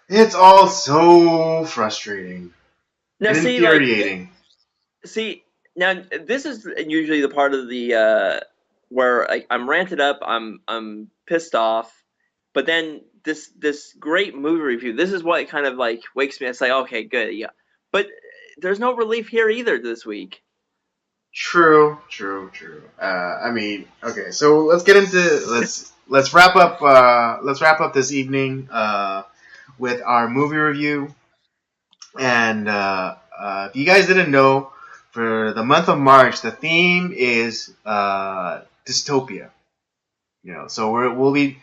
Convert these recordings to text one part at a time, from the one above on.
It's all so frustrating Now, and see, like, infuriating. see, now this is usually the part of the where I'm ranted up, I'm pissed off, but then this great movie review, this is what kind of like wakes me. It's like, okay, good, yeah, but there's no relief here either this week. True, true, true. I mean, okay, so let's get into let's wrap up this evening with our movie review. And if you guys didn't know, for the month of March, the theme is dystopia. So we'll be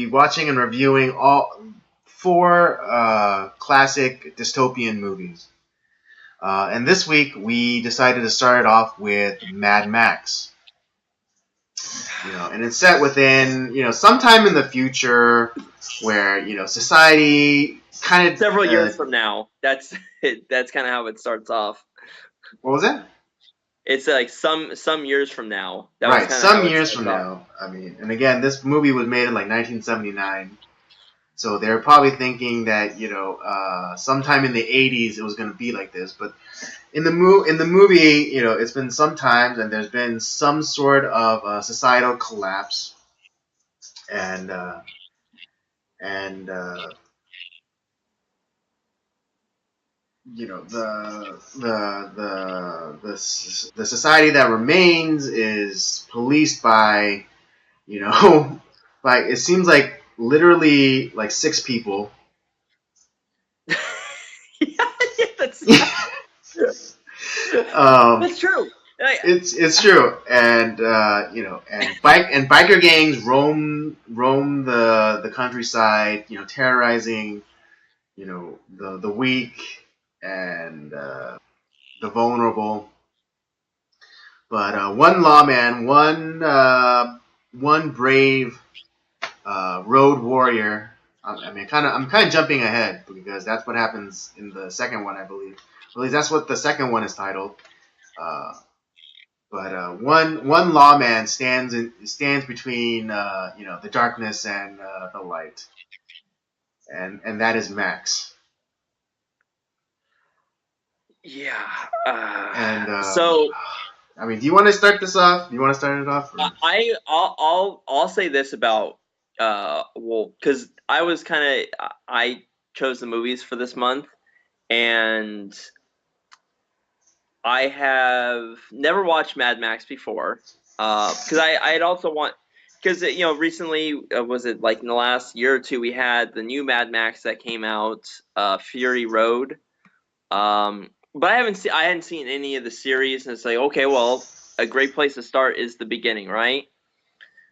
watching and reviewing all four classic dystopian movies. And this week we decided to start it off with Mad Max. And it's set within sometime in the future where society kind of Several years from now, that's that's kind of how it starts off. what was that? It's like some years from now. That was Right, kind of how some it years starts from off. now. I mean, and again, this movie was made in like 1979, so they're probably thinking that sometime in the 80s it was going to be like this. But in the movie, it's been some times, and there's been some sort of societal collapse, and and the society that remains is policed by like it seems like literally like six people. Yeah, that's um, that's true. it's true, and and biker gangs roam the countryside, terrorizing the weak and the vulnerable. But one lawman, one brave road warrior. I mean, I'm kind of jumping ahead because that's what happens in the second one, I believe. At least that's what the second one is titled. Uh, but one lawman stands between the darkness and the light, and that is Max. Yeah. And So I mean, do you want to start this off? Do you want to start it off? Or? I'll say this about well, because I was kind of I chose the movies for this month, and I have never watched Mad Max before. Because I had also want because recently was it like in the last year or two we had the new Mad Max that came out, Fury Road. But I hadn't seen any of the series, and it's like, okay, well, a great place to start is the beginning, right?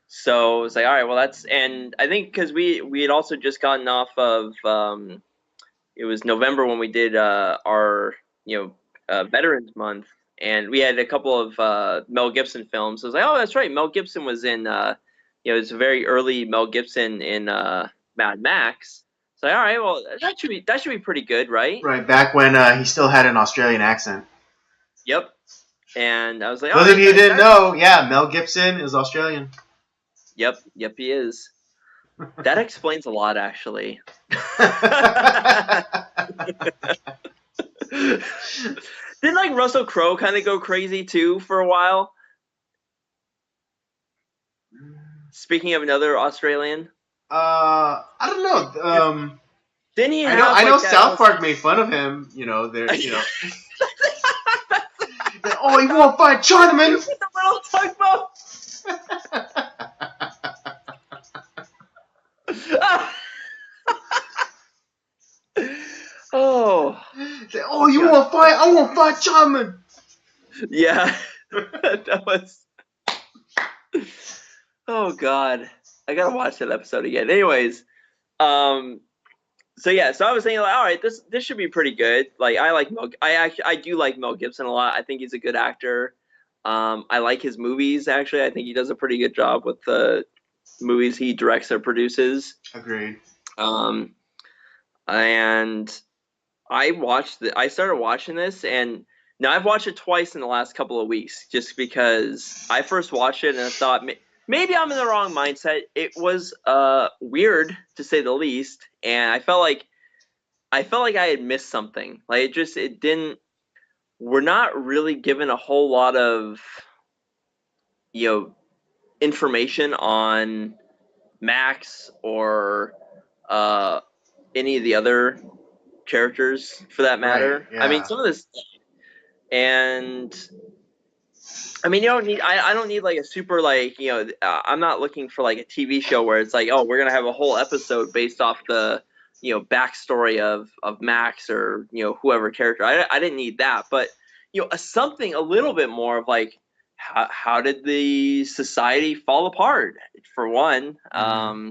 So it's like, all right, well, and I think because we had also just gotten off of it was November when we did our Veterans Month, and we had a couple of Mel Gibson films. So I was like, oh, that's right, Mel Gibson was in it's a very early Mel Gibson in Mad Max. So all right, well, that should be pretty good, right? Right back when he still had an Australian accent. Yep. And I was like, all Those of right, you who didn't know, yeah, Mel Gibson is Australian. yep, he is. That explains a lot, actually. Didn't like Russell Crowe kind of go crazy too for a while? Speaking of another Australian, I don't know. didn't he I have know like that? South Park made fun of him. Oh, you won't fight Chinaman. With the little tugboat. Oh. Oh, you won't fight. I won't fight Chinaman. Yeah, that was. Oh God, I gotta watch that episode again. Anyways, so yeah, so I was thinking like, all right, this should be pretty good. Like I like I do like Mel Gibson a lot. I think he's a good actor. I like his movies actually. I think he does a pretty good job with the movies he directs or produces. Agreed. Um, and I started watching this, and now I've watched it twice in the last couple of weeks, just because I first watched it and I thought maybe I'm in the wrong mindset. It was weird to say the least, and I felt like I had missed something. Like it didn't. We're not really given a whole lot of you know information on Max or uh, any of the other characters for that Right. matter. I mean, Yeah. some of this, and I mean, you don't need. I don't need like a super like I'm not looking for like a TV show where it's like, oh, we're gonna have a whole episode based off the backstory of Max or whoever character. I didn't need that, but something a little bit more of like how did the society fall apart for one, Hmm.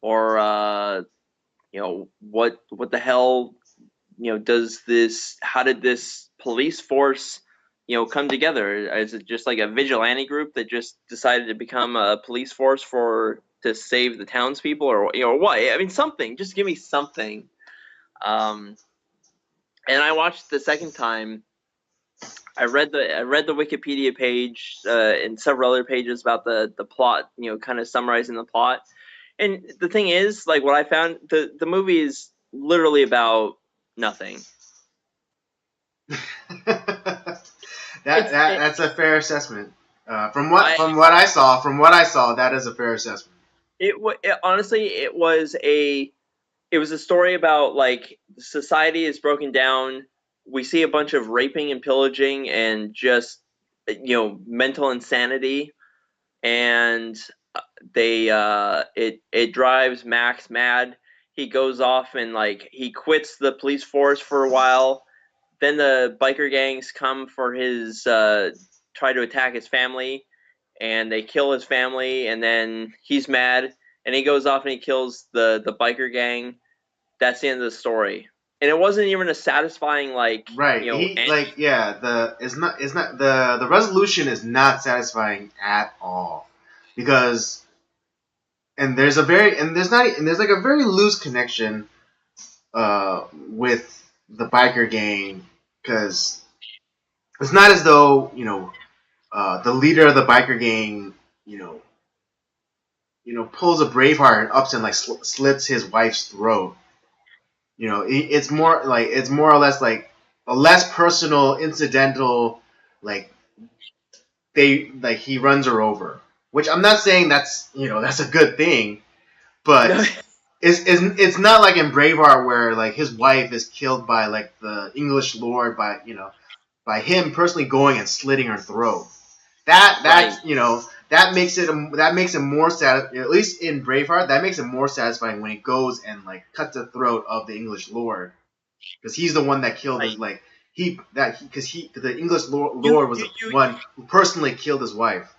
or what the hell does this how did this police force come together? Is it just like a vigilante group that just decided to become a police force to save the townspeople, or what? I mean, something. Just give me something. um and I watched the second time. I read the Wikipedia page and several other pages about the plot, kind of summarizing the plot. And the thing is, like, what I found, the movie is literally about nothing. It's That's a fair assessment. I From what I saw, that is a fair assessment. honestly, it was a story about like society is broken down. We see a bunch of raping and pillaging and just mental insanity, and it drives Max mad. He goes off and like he quits the police force for a while. Then the biker gangs come for his try to attack his family, and they kill his family, and then he's mad and he goes off and he kills the biker gang. That's the end of the story. And it wasn't even a satisfying Right. He like yeah. The resolution is not satisfying at all because there's like a very loose connection with the biker gang because it's not as though the leader of the biker gang you know pulls a Braveheart and ups and like slits his wife's throat. It's more or less like a less personal, incidental, like he runs her over. Which I'm not saying that's a good thing, but it's not like in Braveheart where like his wife is killed by like the English lord by him personally going and slitting her throat. That right, that you know that makes it more sad. At least in Braveheart, that makes it more satisfying when he goes and like cuts the throat of the English lord because he's the one that killed his right. like he that because he the English You lord was you the you one who personally killed his wife.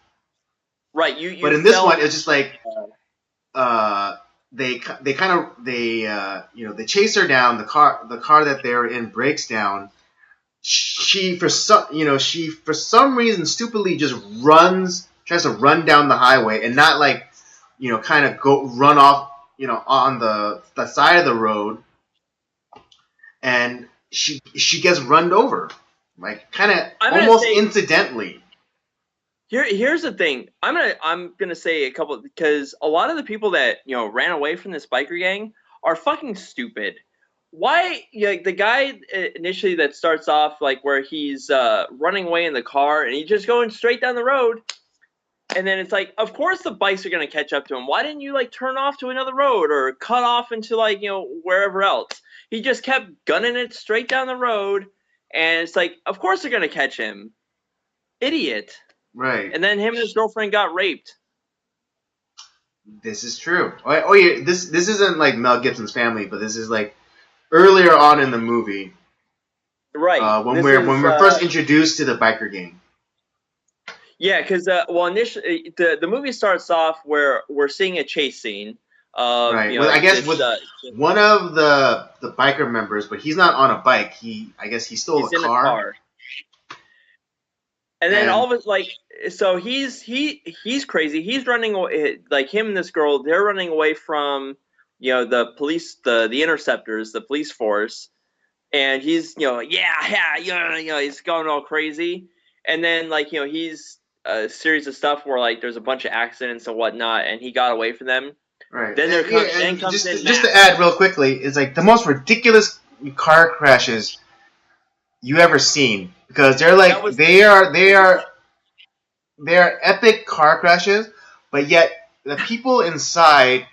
right. You But in this felt one, it's just like uh, they kind of they chase her down. The car that they're in breaks down. She for some reason stupidly just tries to run down the highway and not like kind of go run off on the side of the road, and she gets run over like kind of I'm gonna almost say incidentally. here's the thing. I'm gonna say a couple because a lot of the people that ran away from this biker gang are fucking stupid. Why like the guy initially that starts off like where he's running away in the car and he's just going straight down the road, and then it's like of course the bikes are gonna catch up to him. Why didn't you like turn off to another road or cut off into like wherever else? He just kept gunning it straight down the road, and it's like of course they're gonna catch him, idiot. Right. And then him and his girlfriend got raped. This is true. Oh yeah, this isn't like Mel Gibson's family, but this is like earlier on in the movie Right. when This when is we're first introduced to the biker gang. yeah, because well, initially the movie starts off where we're seeing a chase scene of Right. Well, I guess this with one of the biker members, but he's not on a bike. I guess he stole a he's in a car, car, and then all and of it like so he's crazy. He's running away like him and this girl. They're running away from the police, the interceptors, the police force, and he's yeah, he's going all crazy, and then like he's a series of stuff where like there's a bunch of accidents and whatnot, and he got away from them. Right. Then And, yeah, then and comes in just to Max. add real quickly, is like the most ridiculous car crashes you ever seen, because they're That like was they are epic car crashes, but yet the people inside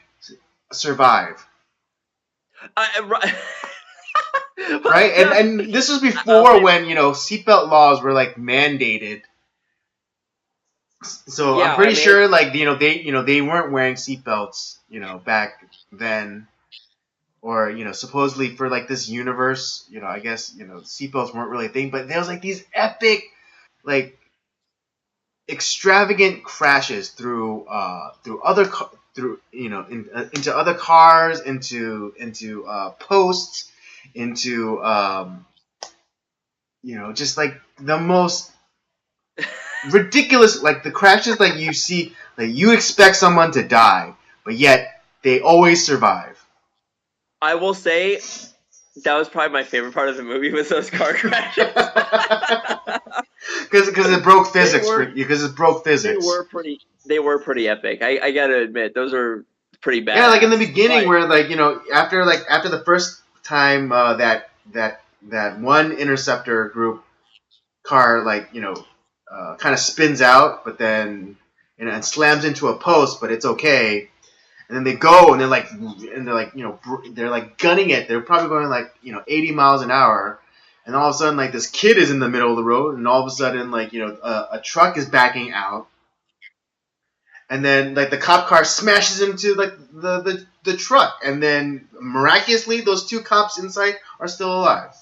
survive. right. Right? Yeah. And this was I'll before say, when, seatbelt laws were like mandated. So I'm yeah. I pretty mean, sure like they weren't wearing seatbelts, back then, or supposedly for like this universe, I guess, seatbelts weren't really a thing, but there was like these epic, like, extravagant crashes through other through into other cars, into posts, into just like the most ridiculous, like the crashes, like you see, like you expect someone to die, but yet they always survive. I will say that was probably my favorite part of the movie was those car crashes. Because it broke They physics were because it broke they physics. were pretty they were pretty epic. I gotta admit, those are pretty Yeah, like in the badass. beginning, But where like after the first time that one interceptor group car, like kind of spins out, but then and slams into a post, but it's okay. And then they go and they're like they're like gunning it. They're probably going like 80 miles an hour, and all of a sudden like this kid is in the middle of the road, and all of a sudden like a truck is backing out, and then like the cop car smashes into like the truck, and then miraculously those two cops inside are still alive.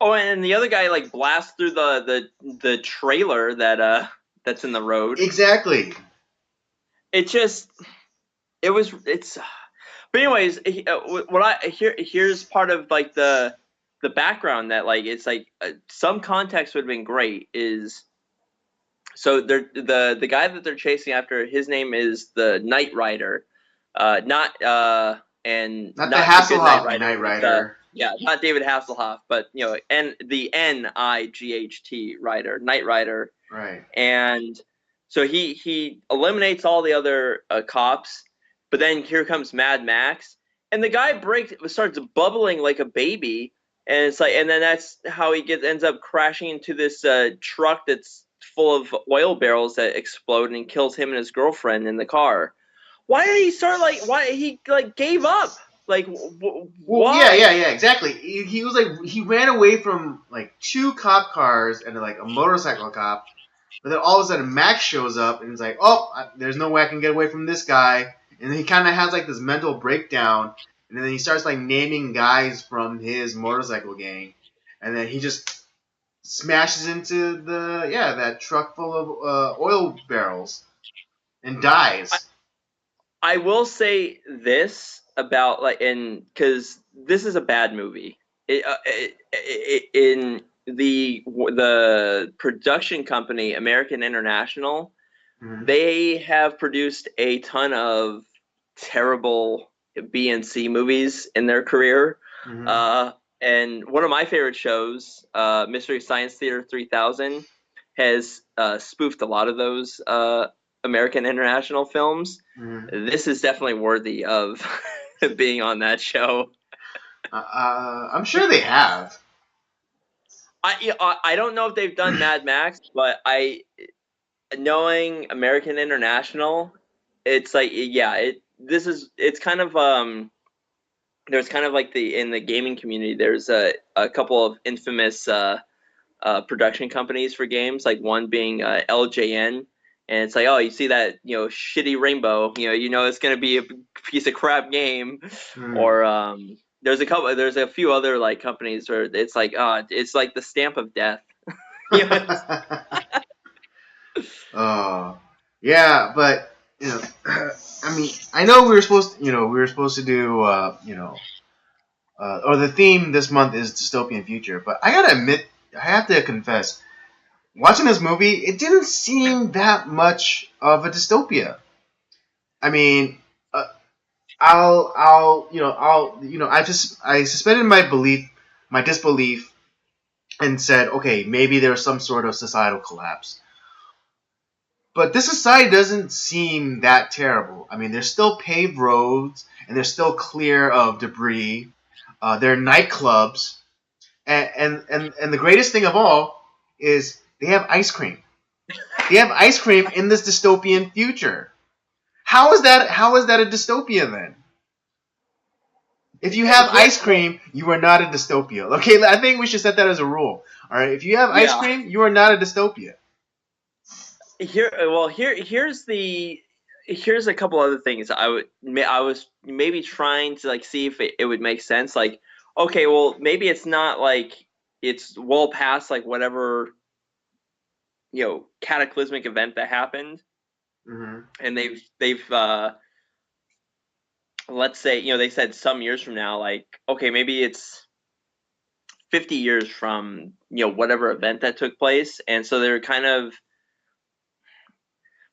oh, and the other guy like blasts through the trailer that's in the road. Exactly. It just it's. But anyways, what I here's part of like the background that like it's like some context would have been great is so they're the guy that they're chasing after, his name is the Knight Rider, not and Not the not the good Knight Hasselhoff Rider Knight with Rider. yeah, not David Hasselhoff, but and the Night Rider, Knight Rider. Right. And so he eliminates all the other cops, but then here comes Mad Max, and the guy starts bubbling like a baby, and it's like, and then that's how he ends up crashing into this truck that's full of oil barrels that explode and kills him and his girlfriend in the car. Why did he start like? Why he like gave up? Like Well, yeah, why? exactly. He was like he ran away from like two cop cars and like a motorcycle cop, but then all of a sudden Max shows up and he's like, "Oh, there's no way I can get away from this guy." And then he kind of has like this mental breakdown, and then he starts like naming guys from his motorcycle gang, and then he just smashes into that truck full of oil barrels and dies. I will say this about like because this is a bad movie. In the production company American International, Mm-hmm. they have produced a ton of terrible B and C movies in their career. Mm-hmm. Uh, and one of my favorite shows, Mystery Science Theater 3000, has spoofed a lot of those American International films. Mm-hmm. This is definitely worthy of being on that show. I'm sure they have. I don't know if they've done Mad Max, but knowing American International, it's like it's kind of there's kind of like in the gaming community there's a couple of infamous production companies for games, like one being LJN, and it's like, oh, you see that shitty rainbow, it's gonna be a piece of crap game. Mm. Or there's a few other like companies where it's like it's like the stamp of death. Oh, yeah, but I mean, I know we were supposed to do, or the theme this month is dystopian future, but I gotta admit, I have to confess, watching this movie, it didn't seem that much of a dystopia. I mean, uh, I suspended my disbelief, and said, okay, maybe there's some sort of societal collapse. But this society doesn't seem that terrible. I mean, there's still paved roads and they're still clear of debris. There are nightclubs, and the greatest thing of all is they have ice cream. They have ice cream in this dystopian future. How is that? How is that a dystopia then? If you have Here, ice cream, you are not a dystopia. Okay, I think we should set that as a rule. All right, if you have ice yeah. cream, you are not a dystopia. Here's a couple other things I was maybe trying to like see if it would make sense. Like, okay, well maybe it's not like it's well past like whatever cataclysmic event that happened, Mm-hmm. and they've let's say they said some years from now, like okay maybe it's 50 years from whatever event that took place, and so they're kind of.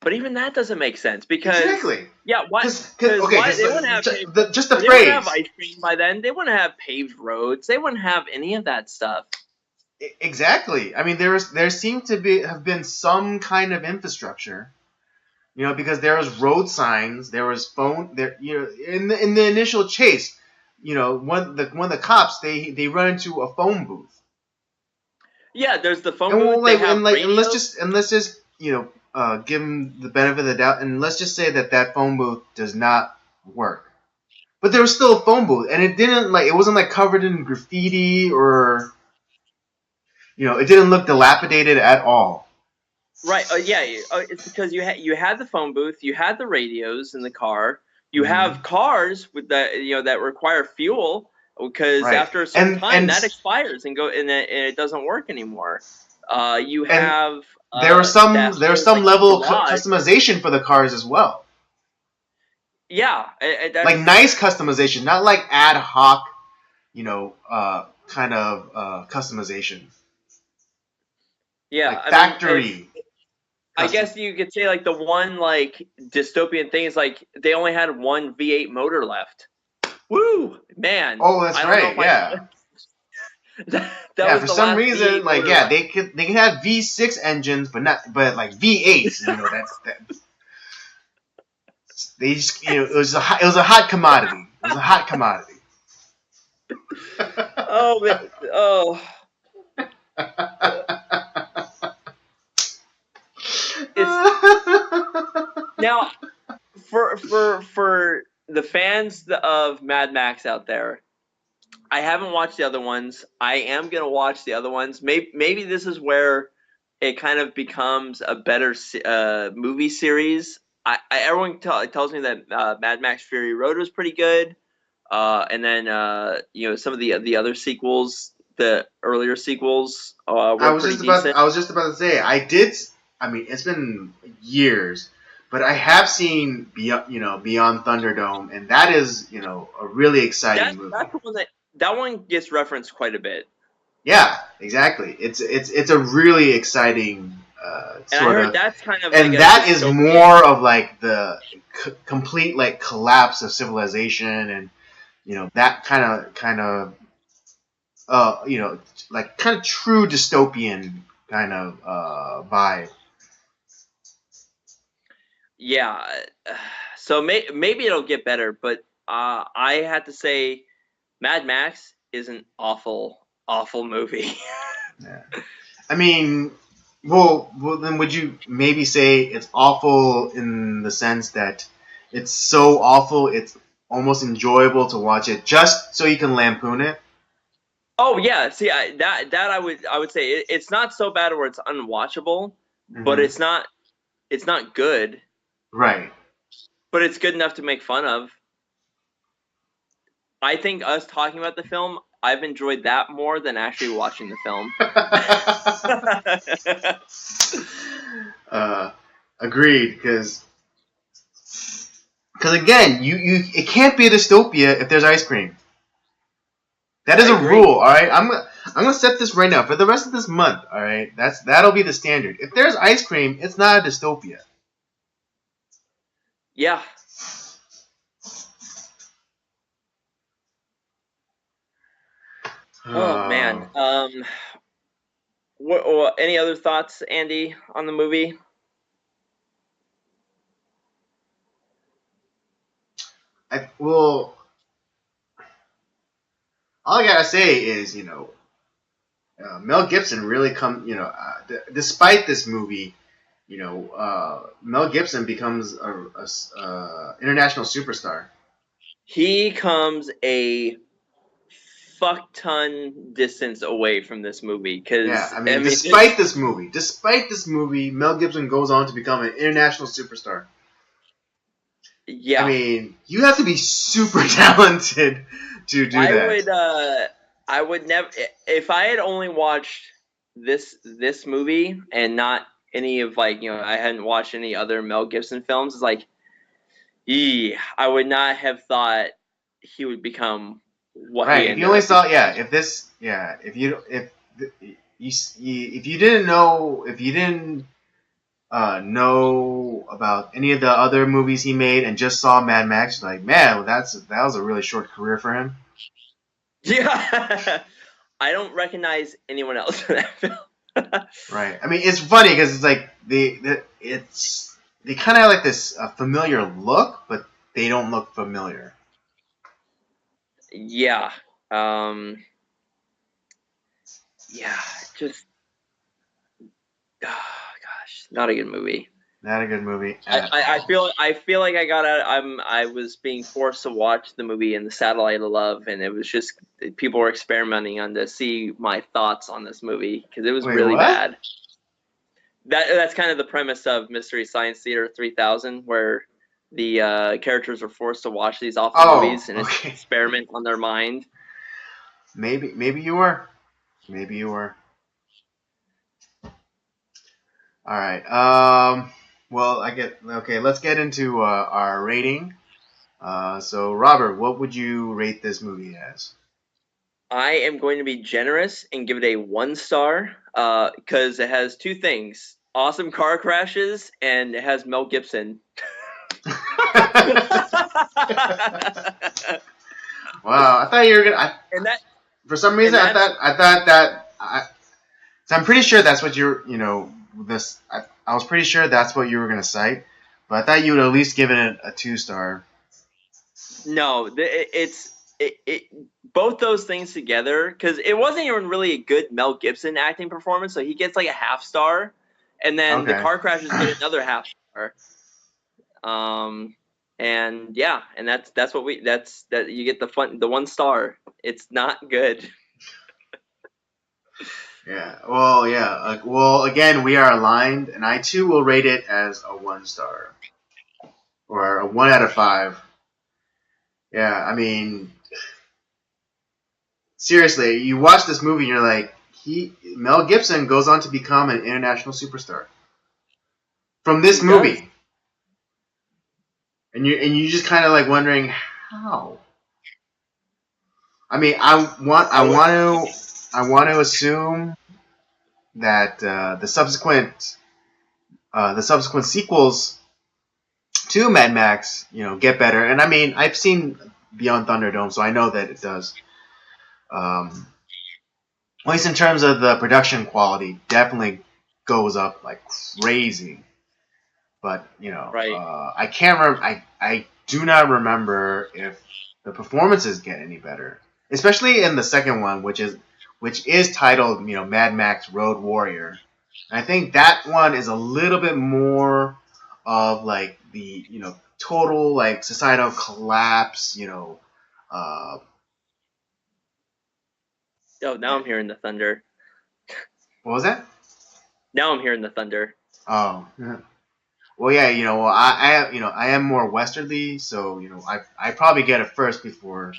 But even that doesn't make sense because Exactly. yeah, what? Because Because okay, why because they wouldn't have just the they wouldn't have phrase. ice cream by then. They wouldn't have paved roads. They wouldn't have any of that stuff. Exactly. I mean, there seemed to have been some kind of infrastructure, because there was road signs, there was phone, there, in the initial chase, when the cops they run into a phone booth, Yeah, there's the phone and we'll booth. They like have and radios. let's just give them the benefit of the doubt, and let's just say that phone booth does not work, but there was still a phone booth, and it wasn't like covered in graffiti or it didn't look dilapidated at all. Right. Yeah. It's because you had the phone booth. You had the radios in the car. You Hmm. have cars with that require fuel because Right. after a certain And time and that expires and it doesn't work anymore. You and have that there was whole some like level of garage. customization for the cars as well. Yeah, Like that's nice customization, not like ad hoc, kind of customization. yeah. Like I mean, factory I custom. guess you could say like the one like dystopian thing is like they only had one V8 motor left. Woo, man! Oh, that's I don't know right. if I Yeah. that Yeah, was for the some last reason, V8 like motor yeah, left. they can have V6 engines, but like V8s, they just it was a hot commodity. It was a hot commodity. Oh man, oh, it's now for the fans of Mad Max out there. I haven't watched the other ones. I am gonna watch the other ones. Maybe this is where it kind of becomes a better movie series. Everyone tells me that Mad Max Fury Road was pretty good, and then some of the other sequels, the earlier sequels, were pretty decent. I was just about to say I did. I mean, it's been years, but I have seen Beyond Thunderdome, and that is a really exciting movie. That's the one that one gets referenced quite a bit. Yeah, exactly. It's a really exciting And I sort heard of, that's kind of like and a that is dystopian. more of like the complete like collapse of civilization, and that kind of you know like kind of true dystopian kind of vibe. Yeah. So maybe it'll get better, but I had to say Mad Max is an awful movie. Yeah. I mean, well, then would you maybe say it's awful in the sense that it's so awful it's almost enjoyable to watch it just so you can lampoon it? Oh yeah, see that I would say it's not so bad where it's unwatchable, but Hmm. it's not good, Right. but it's good enough to make fun of. I think us talking about the film, I've enjoyed that more than actually watching the film. uh, agreed. Because again, you it can't be a dystopia if there's ice cream. That is I a agree. rule. All right. I'm gonna set this right now for the rest of this month. All right. That'll be the standard. If there's ice cream, it's not a dystopia. Yeah. Oh man. Uh, Any other thoughts, Andy, on the movie? well, all I gotta say is, Mel Gibson really despite this movie, Mel Gibson becomes a international superstar. He comes a fuck ton distance away from this movie Yeah, because I I mean, mean, it's, despite this movie, Mel Gibson goes on to become an international superstar. I yeah, mean, you have to be super talented to do I that. would I would never if I had only watched this movie and not any of like I hadn't watched any other Mel Gibson films. It's like, I would not have thought he would become what he Right. If you ended only up saw, becoming. yeah, if this, yeah, if you didn't know, if you didn't know about any of the other movies he made and just saw Mad Max, like, man, well, that was a really short career for him. Yeah, I don't recognize anyone else in that film. Right. I mean, it's funny because it's like they kind of have like this familiar look, but they don't look familiar. Yeah, um, yeah, just gosh, not a good movie. Not a good movie I, at I, all. I feel like I got out. I was being forced to watch the movie in the Satellite of Love, and it was just people were experimenting on to see my thoughts on this movie because it was Wait, really what? bad. That's kind of the premise of Mystery Science Theater 3000, where the characters are forced to watch these awful Oh, movies, and it's an okay. experiment on their mind. Maybe you were. Maybe you were. All right. Well, I get okay. Let's get into our rating. So Robert, what would you rate this movie as? I am going to be generous and give it a 1 star because it has two things: awesome car crashes, and it has Mel Gibson. Wow, I thought you were gonna. and that For some and reason, that's I thought that. So I'm pretty sure that's what you're. This. I was pretty sure that's what you were gonna cite, but I thought you would at least give it a 2 star. no, it both those things together because it wasn't even really a good Mel Gibson acting performance, so he gets like a half star, and then the Okay. car crashes get another half star. Um, and yeah, and that's what we that's that you get the 1 star. It's not good. Yeah. Well, yeah. Well, again, we are aligned, and I too will rate it as a 1 star or a 1 out of 5. Yeah. I mean, seriously, you watch this movie, and you're like, Mel Gibson goes on to become an international superstar from this He does. movie, and you just kind of like wondering how. I mean, I would. I want to assume that the subsequent sequels to Mad Max, get better. And I mean, I've seen Beyond Thunderdome, so I know that it does. At least in terms of the production quality, definitely goes up like crazy. But Right. I can't remember. I do not remember if the performances get any better, especially in the second one, which is titled Mad Max Road Warrior. And I think that one is a little bit more of like the total like societal collapse. Uh, Oh, now I'm hearing the thunder. what was that? Now I'm hearing the thunder. Oh, well, yeah, well, I am more westerly, so I probably get it first before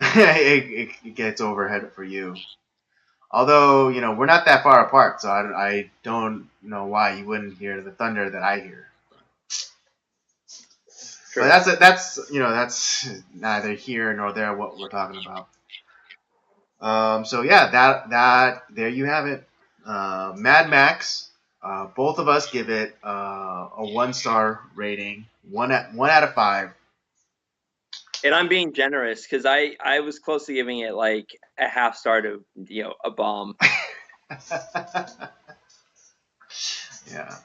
it gets overhead for you. Although we're not that far apart, so I don't know why you wouldn't hear the thunder that I hear. But True. that's neither here nor there what we're talking about. So yeah, that there you have it. Mad Max. Both of us give it a 1 star rating, 1 out of 5. And I'm being generous because I was close to giving it like a half star to a bomb. Yeah.